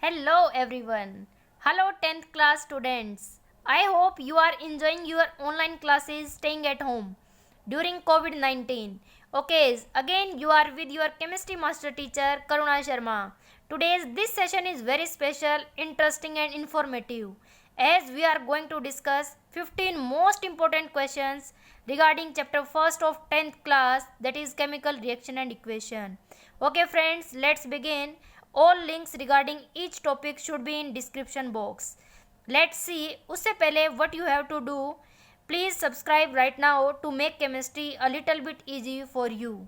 Hello everyone. Hello 10th class students. I hope you are enjoying your online classes staying at home during COVID-19. Okay, again you are with your chemistry master teacher Karuna Sharma. Today's this session is very special, interesting and informative as we are going to discuss 15 most important questions regarding chapter 1st of 10th class, that is chemical reaction and equation. Okay friends, let's begin. All links regarding each topic should be in description box. Let's see. उससे पहले what you have to do, please subscribe right now to make chemistry a little bit easy for you.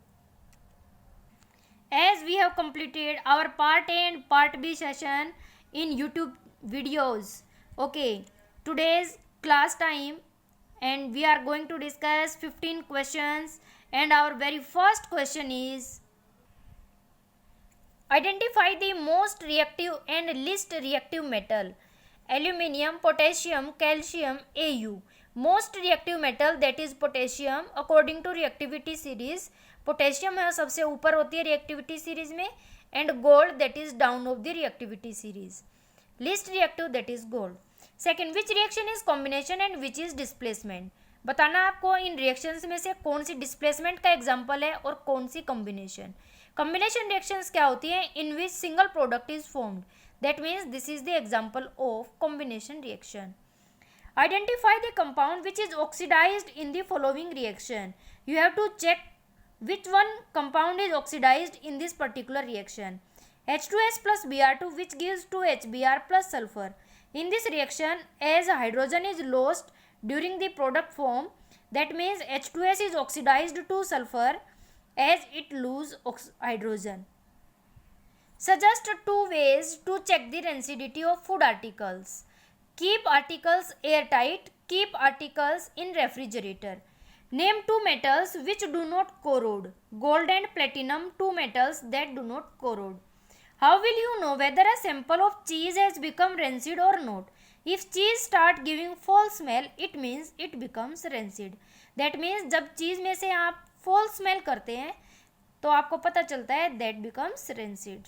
As we have completed our part A and part B session in YouTube videos. Okay, today's class time and we are going to discuss 15 questions, and our very first question is, identify the most reactive and least reactive metal. Aluminium, potassium, calcium, Au. Most reactive metal, that is potassium. According to reactivity series, potassium है सबसे ऊपर होती है reactivity series में, and gold, that is down of the reactivity series. Least reactive, that is gold. Second, which reaction is combination and which is displacement. बताना आपको इन reactions में से कौन सी डिस्प्लेसमेंट का एग्जाम्पल है और कौन सी कॉम्बिनेशन. कॉम्बिनेशन रिएक्शंस क्या होती हैं? In which single product is formed, that means this is the example of combination reaction. Identify the compound which is oxidised in the following reaction. You have to check which one compound is oxidized in this particular reaction. H2S plus Br2 which gives 2HBr plus sulfur. In this reaction, as hydrogen is lost during the product form, that means H2S is oxidized to sulfur as it loses hydrogen. Suggest 2 ways to check the rancidity of food articles. Keep articles airtight. Keep articles in refrigerator. Name 2 metals which do not corrode. Gold and platinum, 2 metals that do not corrode. How will you know whether a sample of cheese has become rancid or not? If cheese start giving false smell, it means it becomes rancid. That means जब चीज़ में से आप false smell करते हैं तो आपको पता चलता है that becomes rancid.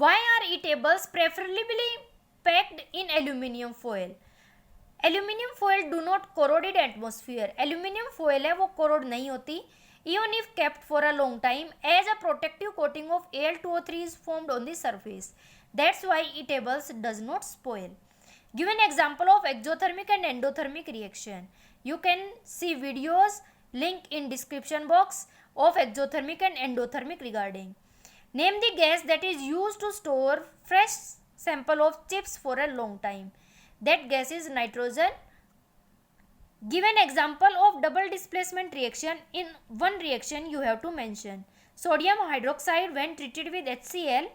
Why are eatables preferably packed in aluminium foil? Aluminium foil do not corrode in atmosphere. Aluminium foil है वो कोरोड नहीं होती even if kept for a long time as a protective coating of Al2O3 is formed on the surface. That's why eatables does not spoil. Give an example of exothermic and endothermic reaction. You can see videos link in description box of exothermic and endothermic regarding. Name the gas that is used to store fresh sample of chips for a long time. That gas is nitrogen. Give an example of double displacement reaction. In one reaction you have to mention sodium hydroxide when treated with HCl,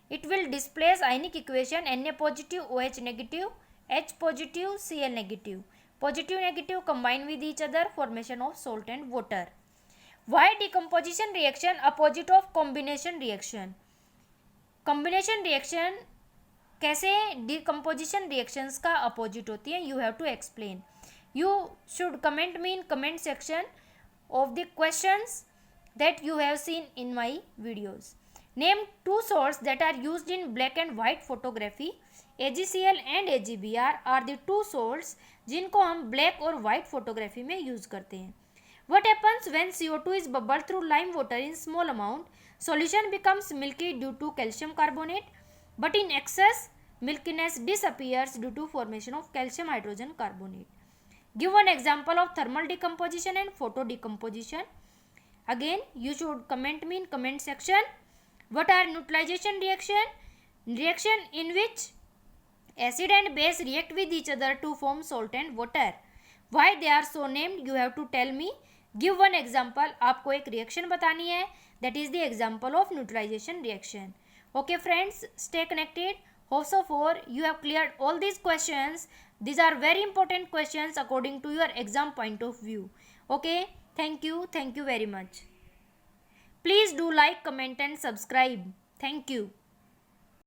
it will displace ionic equation Na positive OH negative H positive Cl negative. Positive negative combine with each other, formation of salt and water. Why decomposition reaction opposite of combination reaction? Combination reaction कैसे decomposition reactions का opposite होती है, you have to explain. You should comment me in comment section of the questions that you have seen in my videos. Name 2 salts that are used in black and white photography. AgCl and AgBr are the 2 salts जिनको हम black और white photography में use करते हैं. What happens when CO2 is bubbled through lime water in small amount? Solution becomes milky due to calcium carbonate, but in excess milkiness disappears due to formation of calcium hydrogen carbonate. Give one example of thermal decomposition and photo decomposition. Again, you should comment me in comment section. What are neutralization reaction? Reaction in which acid and base react with each other to form salt and water. Why they are so named, you have to tell me. Give one example. आपको एक reaction बतानी है, that is the example of neutralization reaction. Okay friends, stay connected. Hope so far you have cleared all these questions. These are very important questions according to your exam point of view. Okay, thank you very much. Please do like, comment and subscribe. Thank you.